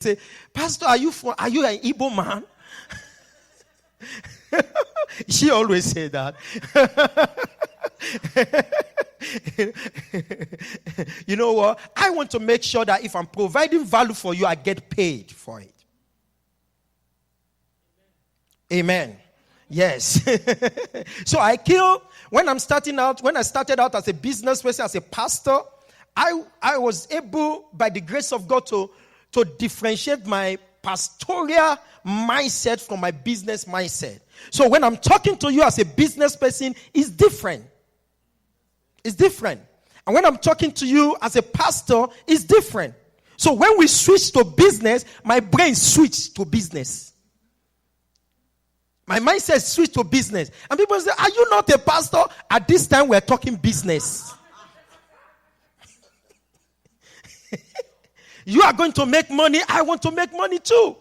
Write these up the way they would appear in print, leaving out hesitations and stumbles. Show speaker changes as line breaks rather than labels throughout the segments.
say, Pastor, are you an Igbo man? She always say that. You know what? I want to make sure that if I'm providing value for you, I get paid for it. Amen. Yes. So when I started out as a business person, as a pastor, I was able, by the grace of God, to differentiate my pastoral mindset from my business mindset. So when I'm talking to you as a business person, it's different. It's different. And when I'm talking to you as a pastor, it's different. So when we switch to business, my brain switched to business. My mindset switched to business. And people say, are you not a pastor? At this time, we're talking business. You are going to make money. I want to make money too.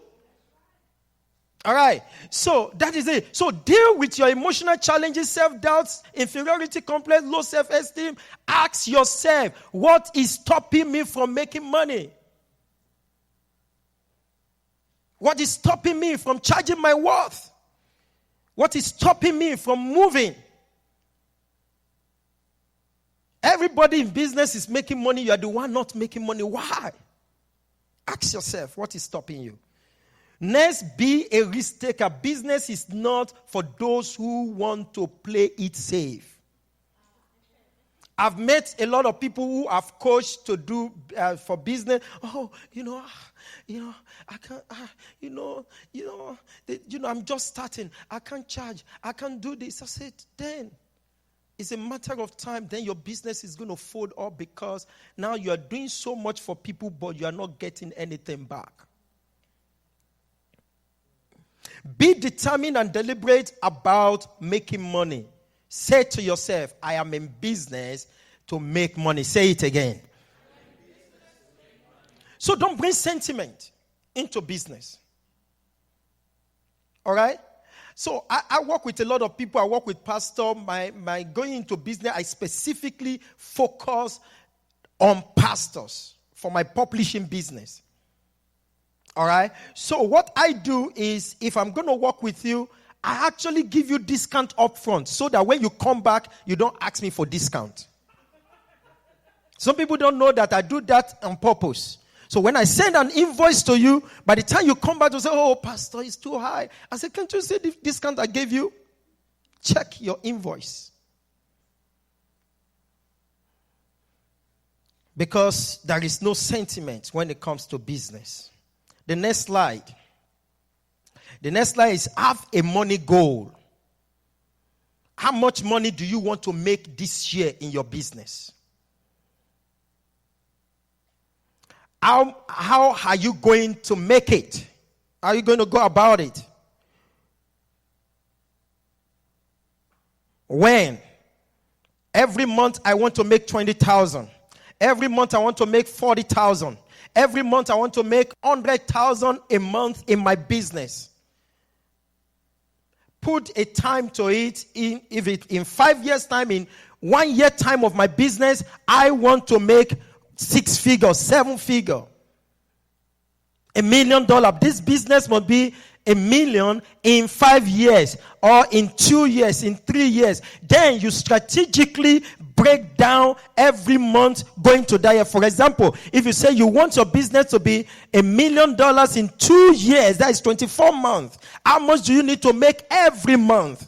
All right. So that is it. So deal with your emotional challenges, self-doubts, inferiority complex, low self-esteem. Ask yourself, what is stopping me from making money? What is stopping me from charging my worth? What is stopping me from moving? Everybody in business is making money. You are the one not making money. Why? Ask yourself, what is stopping you? Next, be a risk taker. Business is not for those who want to play it safe. I've met a lot of people who have coached to do for business. Oh, I can't. I'm just starting. I can't charge. I can't do this. I said, then it's a matter of time. Then your business is going to fold up because now you are doing so much for people, but you are not getting anything back. Be determined and deliberate about making money. Say to yourself, I am in business to make money. Say it again. So don't bring sentiment into business. All right? So I work with a lot of people. I work with pastors. My going into business, I specifically focus on pastors for my publishing business. All right? So what I do is, if I'm going to work with you, I actually give you discount up front so that when you come back, you don't ask me for discount. Some people don't know that I do that on purpose. So when I send an invoice to you, by the time you come back to say, oh, pastor, it's too high. I say, can't you see the discount I gave you? Check your invoice. Because there is no sentiment when it comes to business. The next slide. The next slide is have a money goal. How much money do you want to make this year in your business? How are you going to make it? How are you going to go about it? When? Every month I want to make 20,000. Every month I want to make 40,000. Every month I want to make 100,000 a month in my business. Put a time to it. In 5 years' time, in 1 year time of my business, I want to make 6 figures, 7 figures, $1 million. This business must be $1 million in 5 years, or in 2 years, in 3 years. Then you strategically break down every month going to that year. For example, if you say you want your business to be $1 million in 2 years, that is 24 months. How much do you need to make every month?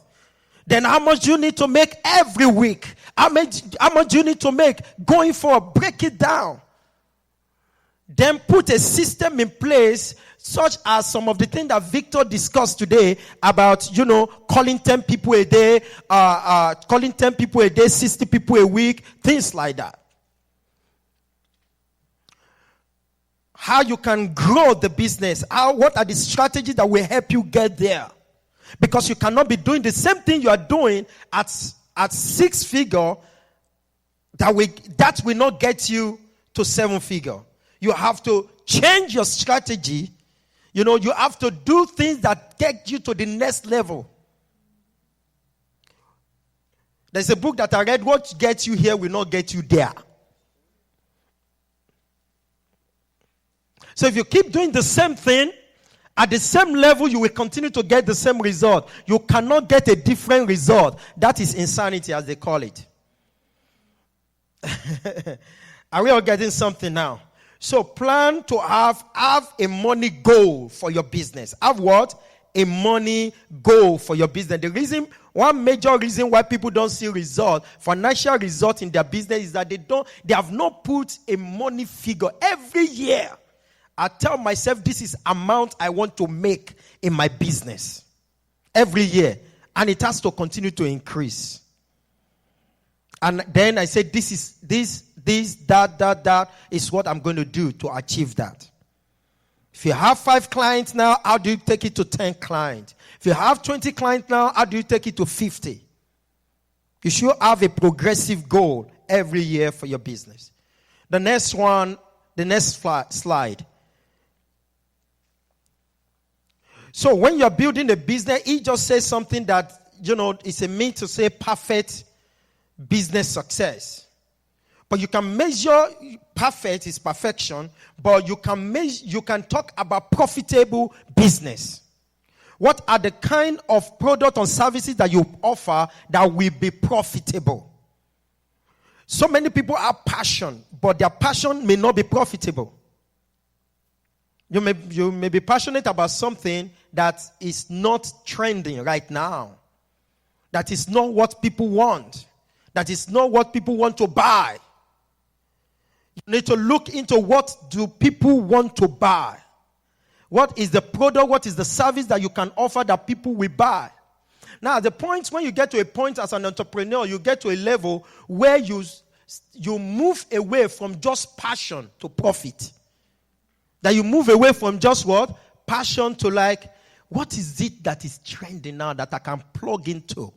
Then how much do you need to make every week? How much do you need to make going forward? Break it down. Then put a system in place, such as some of the things that Victor discussed today about, calling 10 people a day, 60 people a week, things like that. How you can grow the business. What are the strategies that will help you get there? Because you cannot be doing the same thing you are doing at 6 figure. That will not get you to 7 figure. You have to change your strategy. You have to do things that get you to the next level. There's a book that I read, what gets you here will not get you there. So if you keep doing the same thing, at the same level, you will continue to get the same result. You cannot get a different result. That is insanity, as they call it. Are we all getting something now? So plan to have a money goal for your business. Have what? A money goal for your business. One major reason why people don't see financial result in their business is that they have not put a money figure every year. I tell myself this is amount I want to make in my business every year, and it has to continue to increase. And then I say this is that is what I'm going to do to achieve that. If you have 5 clients now, how do you take it to 10 clients? If you have 20 clients now, how do you take it to 50? You should have a progressive goal every year for your business. The next slide. So when you're building a business, it just says something that, it's a mean to say perfect business success. But you can measure perfect is perfection, but you can talk about profitable business. What are the kind of product or services that you offer that will be profitable? So many people have passion, but their passion may not be profitable. You may be passionate about something that is not trending right now. That is not what people want. That is not what people want to buy. You need to look into what do people want to buy. What is the product, what is the service that you can offer that people will buy? Now, the point when you get to a point as an entrepreneur, you get to a level where you move away from just passion to profit. That you move away from just what? Passion to what is it that is trending now that I can plug into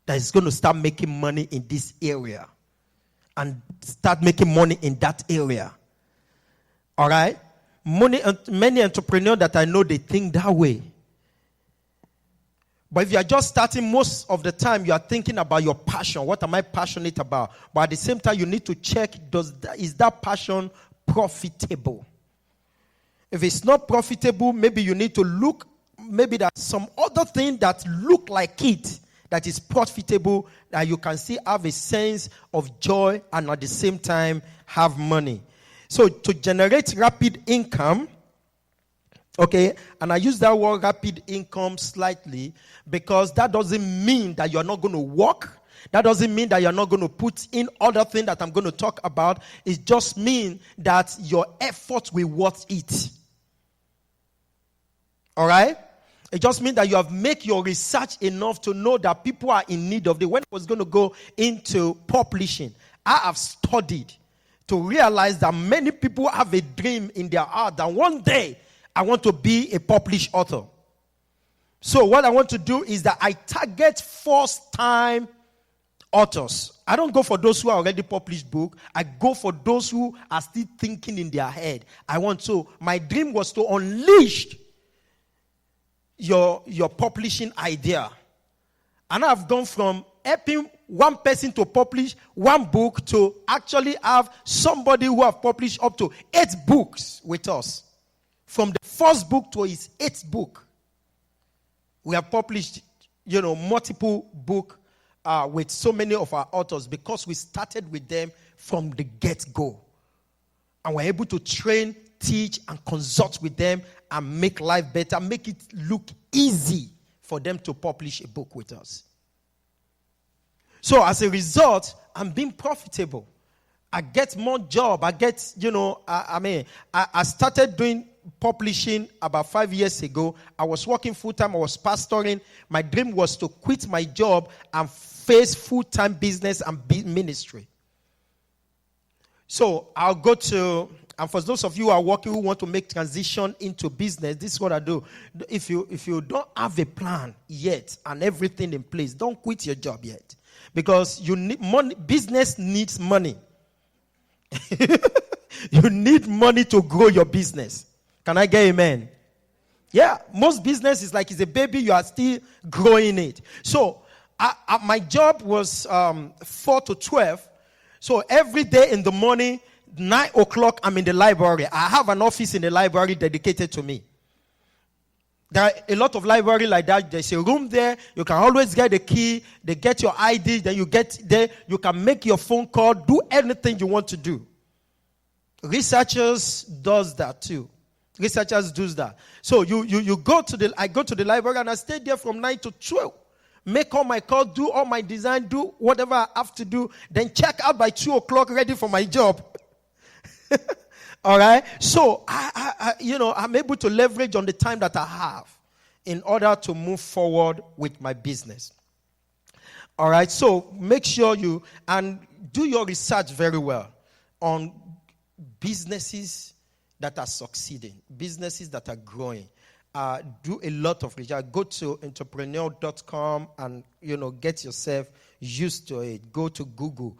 that is going to start making money in this area and start making money in that area. All right? Many entrepreneurs that I know, they think that way. But if you are just starting, most of the time you are thinking about your passion. What am I passionate about? But at the same time, you need to check, is that passion profitable? If it's not profitable, maybe you need to look, maybe there's some other thing that look like it, that is profitable, that you can still have a sense of joy and at the same time have money. So to generate rapid income, okay, and I use that word rapid income slightly because that doesn't mean that you're not going to work. That doesn't mean that you're not going to put in other things that I'm going to talk about. It just means that your effort will worth it. All right? It just means that you have made your research enough to know that people are in need of it. When I was going to go into publishing, I have studied to realize that many people have a dream in their heart that one day I want to be a published author. So what I want to do is that I target first-time authors. I don't go for those who are already published book. I go for those who are still thinking in their head. My dream was to unleash your publishing idea. And I've gone from helping one person to publish one book to actually have somebody who have published up to 8 books with us. From the first book to his 8th book. We have published, multiple books with so many of our authors because we started with them from the get-go. And we're able to train, teach, and consult with them and make life better, make it look easy for them to publish a book with us. So as a result, I'm being profitable. I get more job. I get, I started doing publishing about 5 years ago. I was working full-time. I was pastoring. My dream was to quit my job and face full-time business and ministry. So I'll go to, and for those of you who are working who want to make transition into business, this is what I do. If you don't have a plan yet and everything in place, don't quit your job yet. Because you need money. Business needs money. You need money to grow your business. Can I get amen? Yeah, most business is like it's a baby, you are still growing it. So my job was 4 to 12. So every day in the morning, 9 o'clock, I'm in the library. I have an office in the library dedicated to me. There are a lot of library like that. There's a room there. You can always get the key. They get your ID. Then you get there. You can make your phone call. Do anything you want to do. Researchers does that too. Researchers do that. So you go to the, I go to the library and I stay there from 9 to 12. Make all my calls, do all my design, do whatever I have to do. Then check out by 2 o'clock, ready for my job. All right. So I'm able to leverage on the time that I have in order to move forward with my business. All right. So make sure you and do your research very well on businesses that are succeeding, businesses that are growing. Do a lot of research. Go to entrepreneur.com and get yourself used to it. Go to Google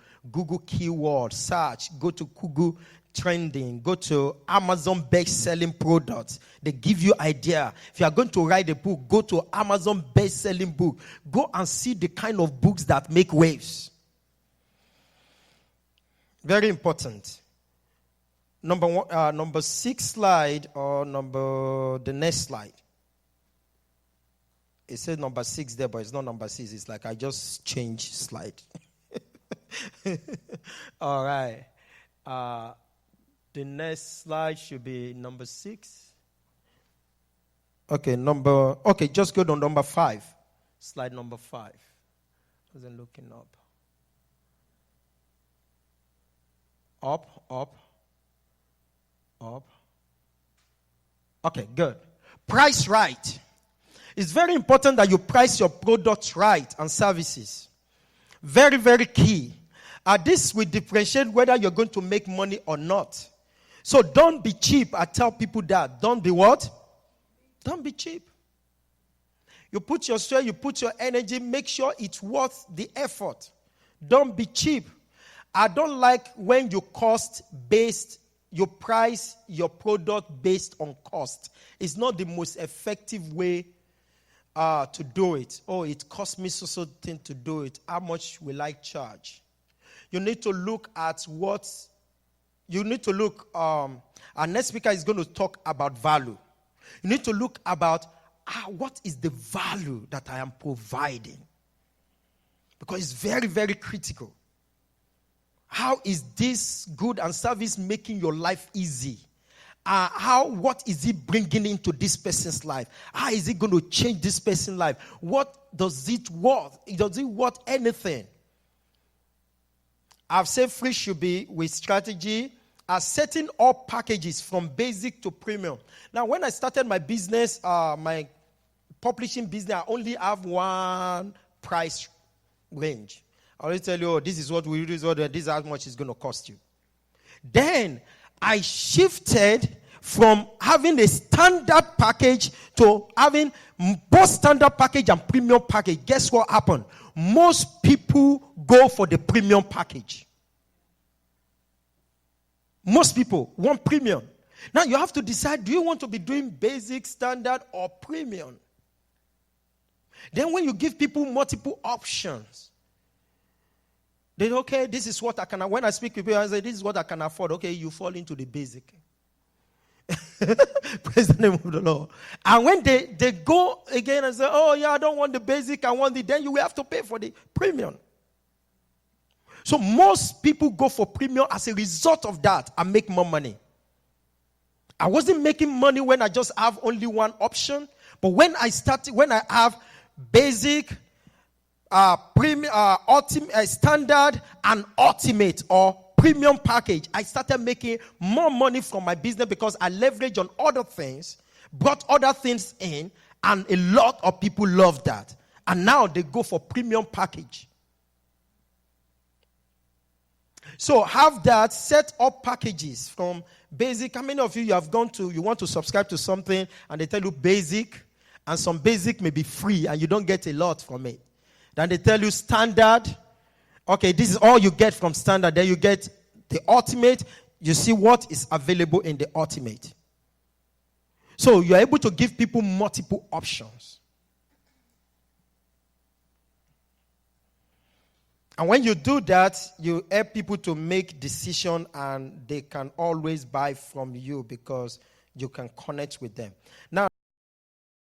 keyword search. Go to Google trending. Go to Amazon best-selling products. They give you idea. If you are going to write a book, go to Amazon best-selling book. Go and see the kind of books that make waves. Very important. Number 6 slide or the next slide. It says number 6 there, but it's not number 6. It's like I just changed slide. All right. The next slide should be number 6. Okay, just go to number 5. Slide number 5. Wasn't looking up. Up. Okay, good. Price right. It's very important that you price your products right and services. Very, very key. This will differentiate whether you're going to make money or not. So don't be cheap. I tell people that. Don't be what? Don't be cheap. You put your sweat, you put your energy, make sure it's worth the effort. Don't be cheap. I don't like when you you price your product based on cost. It's not the most effective way to do it. Oh, it cost me so thing to do it. How much will I charge? You need to look at our next speaker is going to talk about value. You need to look about what is the value that I am providing? Because it's very, very critical. How is this good and service making your life easy? What is it bringing into this person's life? How is it going to change this person's life? What does it worth? Does it worth anything? I've said free should be with strategy, setting up packages from basic to premium. Now, when I started my business, my publishing business, I only have one price range. I always tell you, this is what we do, this is how much it's going to cost you. Then I shifted from having a standard package to having both standard package and premium package. Guess what happened? Most people go for the premium package. Most people want premium. Now you have to decide, do you want to be doing basic, standard, or premium? Then when you give people multiple options, they say, okay, this is what I can. When I speak to people, I say, this is what I can afford. Okay, you fall into the basic. Praise the name of the Lord. And when they go again and say, oh, yeah, I don't want the basic, I want then you will have to pay for the premium. So most people go for premium as a result of that and make more money. I wasn't making money when I just have only one option. But when I have basic, standard and ultimate or premium package, I started making more money from my business because I leveraged on other things, brought other things in, and a lot of people love that. And now they go for premium package. So have that, set up packages from basic. How many of you have gone to, you want to subscribe to something and they tell you basic, and some basic may be free and you don't get a lot from it. Then they tell you standard. Okay, this is all you get from standard. Then you get the ultimate. You see what is available in the ultimate. So you're able to give people multiple options. And when you do that, you help people to make decisions, and they can always buy from you because you can connect with them. Now,